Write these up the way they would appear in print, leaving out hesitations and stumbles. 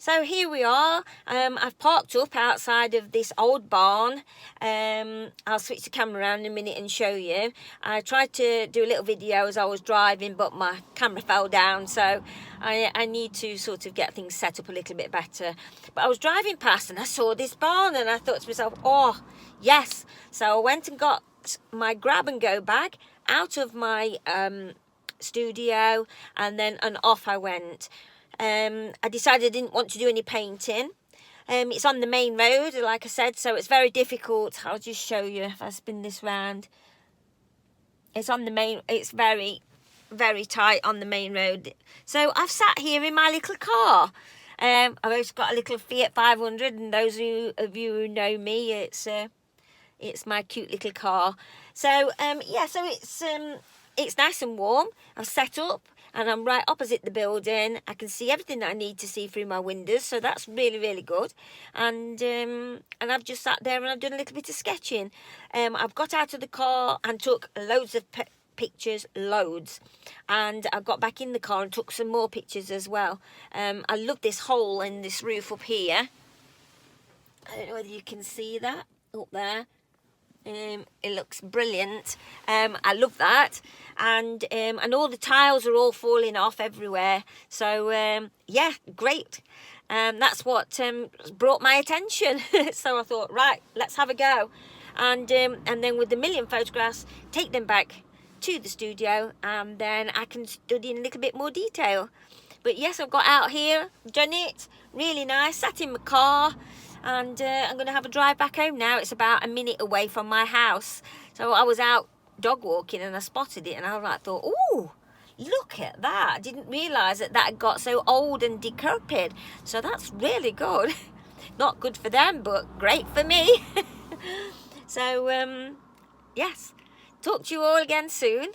So here we are. I've parked up outside of this old barn. I'll switch the camera around in a minute and show you. I tried to do a little video as I was driving, but my camera fell down, so I need to sort of get things set up a little bit better. But I was driving past and I saw this barn and I thought to myself, oh yes. So I went and got my grab and go bag out of my studio, and off I went. I decided I didn't want to do any painting. It's on the main road, like I said, so it's very difficult. I'll just show you if I spin this round. It's on the main, it's very, very tight on the main road. So I've sat here in my little car. I've also got a little Fiat 500, and those of you who know me, it's my cute little car. So yeah, so it's nice and warm. I've set up and I'm right opposite the building. I can see everything that I need to see through my windows, so that's really, really good. And I've just sat there and I've done a little bit of sketching. I've got out of the car and took loads of pictures, loads. And I got back in the car and took some more pictures as well. I love this hole in this roof up here. I don't know whether you can see that up there. It looks brilliant. I love that, and all the tiles are all falling off everywhere. So yeah, great. That's what brought my attention. So I thought, right, let's have a go, and then with the million photographs, take them back to the studio, and then I can study in a little bit more detail. But yes, I've got out here, done it, really nice. Sat in my car. And I'm going to have a drive back home now. It's about a minute away from my house. So I was out dog walking and I spotted it. And I thought, ooh, look at that. I didn't realise that had got so old and decrepit. So that's really good. Not good for them, but great for me. So, yes. Talk to you all again soon.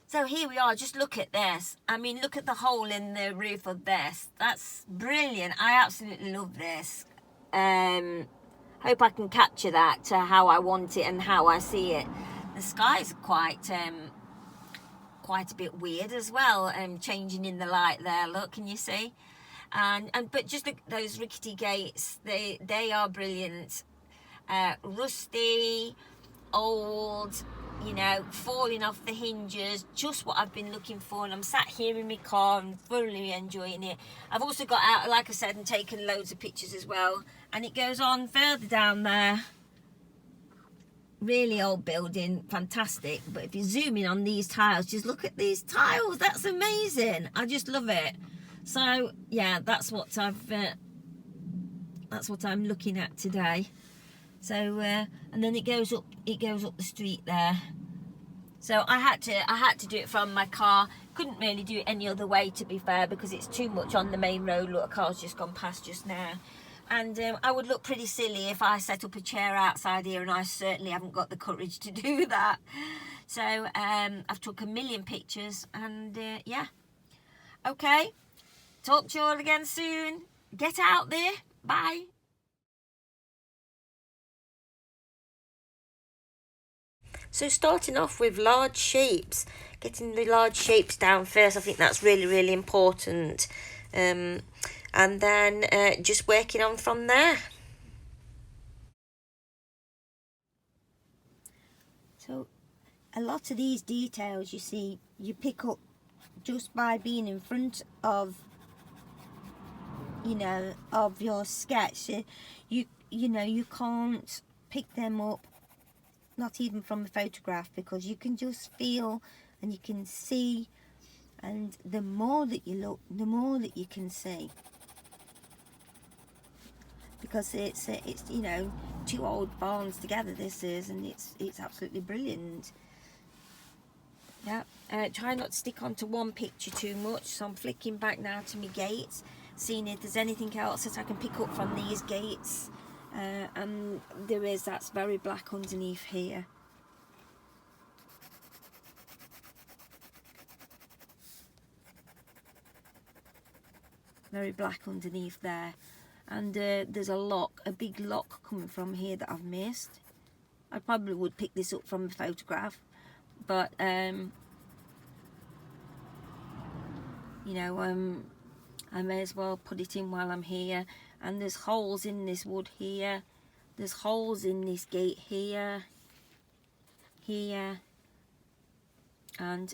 So here we are, just look at this. I mean, look at the hole in the roof of this. That's brilliant. I absolutely love this. Hope I can capture that to how I want it and how I see it. The sky's quite a bit weird as well, changing in the light there. Look, can you see? But just look, those rickety gates, they are brilliant. Rusty, old, you know, falling off the hinges, just what I've been looking for. And I'm sat here in my car and thoroughly enjoying it. I've also got out, like I said, and taken loads of pictures as well. And it goes on further down there. Really old building, fantastic. But if you zoom in on these tiles, just look at these tiles. That's amazing. I just love it. So yeah, that's what I'm looking at today. So and then it goes up the street there. So I had to do it from my car. Couldn't really do it any other way, to be fair, because it's too much on the main road. Look, a car's just gone past just now. And I would look pretty silly if I set up a chair outside here, and I certainly haven't got the courage to do that. So I've took a million pictures, and yeah. Okay, talk to you all again soon. Get out there. Bye. So starting off with large shapes, getting the large shapes down first, I think that's really, really important. And then just working on from there. So a lot of these details, you see, you pick up just by being in front of, you know, of your sketch. You know, you can't pick them up, not even from a photograph, because you can just feel and you can see, and the more that you look, the more that you can see, because it's you know, two old barns together, this is, and it's absolutely brilliant. Yeah, try not to stick onto one picture too much, so I'm flicking back now to my gates, seeing if there's anything else that I can pick up from these gates. And there is, that's very black underneath here. Very black underneath there. And there's a big lock coming from here that I've missed. I probably would pick this up from a photograph, but you know, I may as well put it in while I'm here. And there's holes in this wood here. There's holes in this gate here, here, and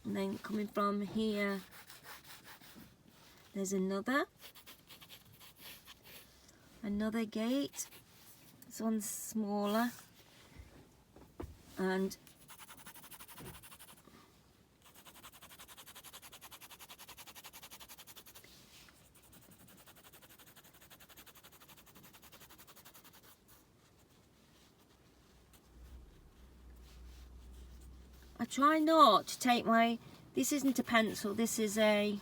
then coming from here, there's another gate. This one's smaller, and I try not to take this isn't a pencil, this is a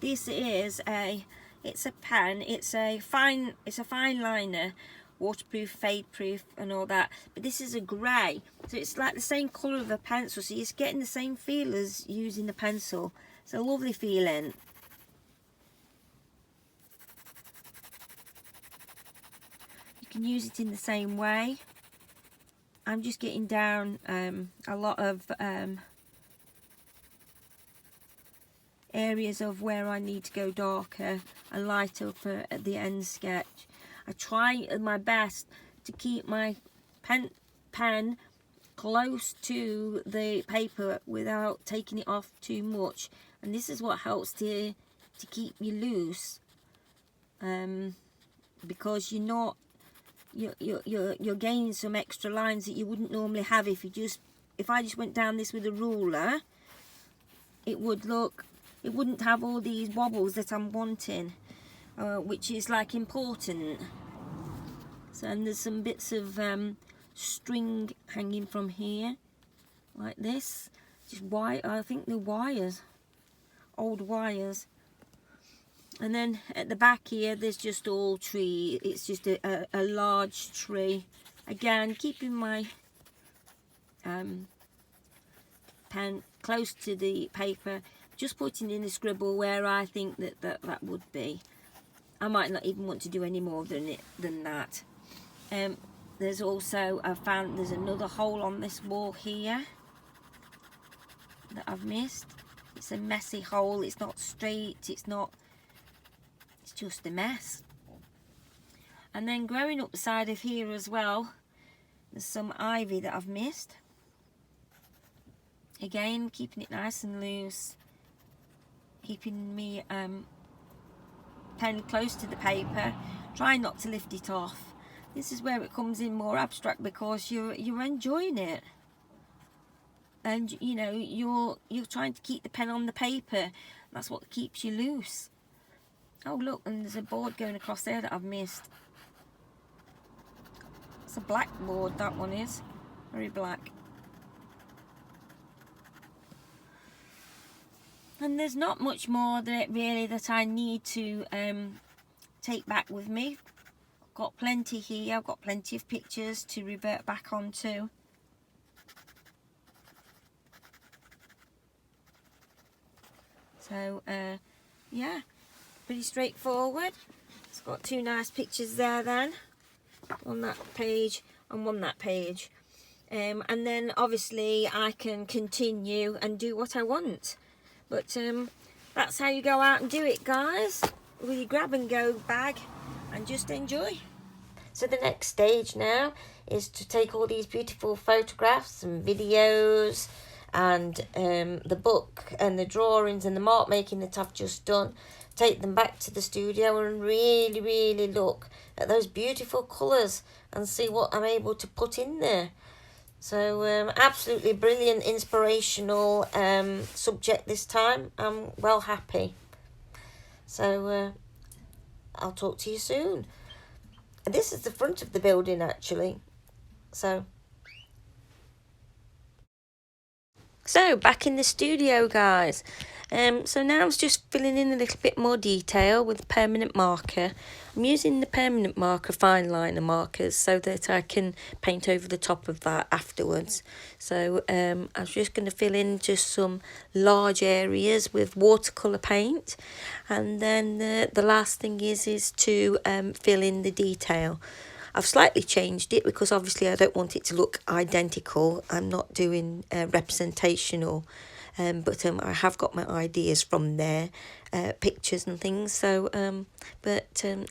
it's a pen, it's a fine liner, waterproof, fade proof and all that, but this is a grey, so it's like the same colour of a pencil, so you're getting the same feel as using the pencil. It's a lovely feeling. You can use it in the same way. I'm just getting down a lot of areas of where I need to go darker and lighter for at the end sketch. I try my best to keep my pen close to the paper without taking it off too much, and this is what helps to keep you loose, because you're gaining some extra lines that you wouldn't normally have if I just went down this with a ruler. It wouldn't have all these wobbles that I'm wanting, which is like important. So, and there's some bits of string hanging from here like this, just I think the wires, old wires. And then at the back here there's just all tree. It's just a large tree. Again, keeping my pen close to the paper, just putting in a scribble where I think that would be. I might not even want to do any more than that. There's also, there's another hole on this wall here that I've missed. It's a messy hole, it's not straight, it's just a mess. And then growing up the side of here as well, there's some ivy that I've missed. Again, keeping it nice and loose, keeping me pen close to the paper, try not to lift it off. This is where it comes in more abstract, because you're enjoying it, and you know you're trying to keep the pen on the paper. That's what keeps you loose. Oh look, and there's a board going across there that I've missed. It's a black board, that one is very black. And there's not much more that I need to take back with me. I've got plenty here, I've got plenty of pictures to revert back onto. So yeah, pretty straightforward. It's got two nice pictures there then, on that page and on that page. And then obviously I can continue and do what I want. But that's how you go out and do it, guys, with your grab and go bag, and just enjoy. So the next stage now is to take all these beautiful photographs and videos and the book and the drawings and the mark making that I've just done, take them back to the studio and really look at those beautiful colours and see what I'm able to put in there. So absolutely brilliant, inspirational subject this time. I'm well happy. So I'll talk to you soon. This is the front of the building actually. So back in the studio, guys. So now I'm just filling in a little bit more detail with permanent marker. I'm using the permanent marker fine liner markers so that I can paint over the top of that afterwards. So I'm just going to fill in just some large areas with watercolour paint, and then the last thing is to fill in the detail. I've slightly changed it because obviously I don't want it to look identical. I'm not doing representational, but I have got my ideas from there, pictures and things. So,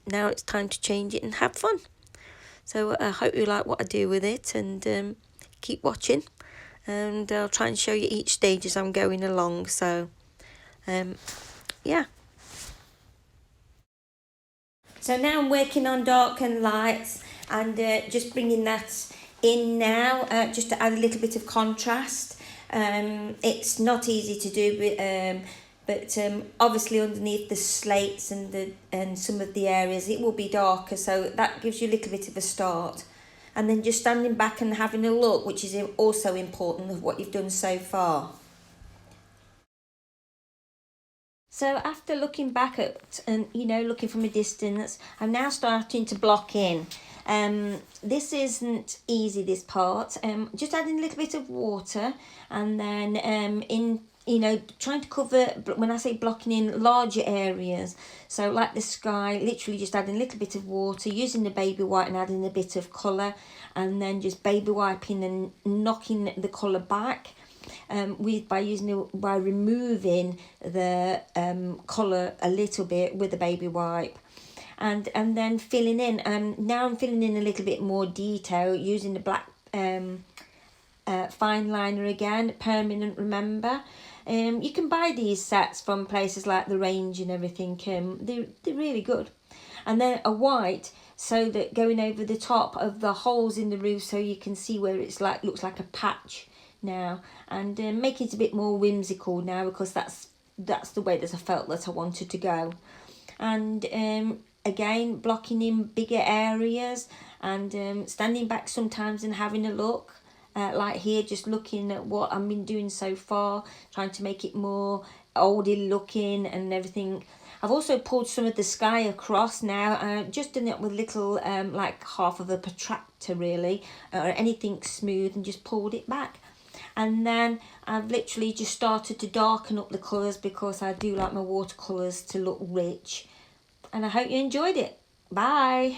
now it's time to change it and have fun. So I hope you like what I do with it, and keep watching. And I'll try and show you each stage as I'm going along. So, yeah. So now I'm working on dark and lights, and just bringing that in now, just to add a little bit of contrast. It's not easy to do, but obviously underneath the slates and some of the areas it will be darker, so that gives you a little bit of a start. And then just standing back and having a look, which is also important, of what you've done so far. So after looking back at, and looking from a distance, I'm now starting to block in. This isn't easy, this part. Just adding a little bit of water, and then trying to cover, when I say blocking in, larger areas. So like the sky, literally just adding a little bit of water, using the baby white and adding a bit of colour, and then just baby wiping and knocking the colour back. By removing the colour a little bit with the baby wipe, and then filling in. Now I'm filling in a little bit more detail using the black fine liner again, permanent, remember. You can buy these sets from places like The Range and everything. They're really good. And then a white, so that going over the top of the holes in the roof, so you can see where it's looks like a patch now, and making it a bit more whimsical now, because that's the way that I felt that I wanted to go. And again, blocking in bigger areas, and standing back sometimes and having a look, like here, just looking at what I've been doing so far, trying to make it more oldie looking and everything. I've also pulled some of the sky across now, just done it with little like half of a protractor really, or anything smooth, and just pulled it back. And then I've literally just started to darken up the colours, because I do like my watercolours to look rich. And I hope you enjoyed it. Bye.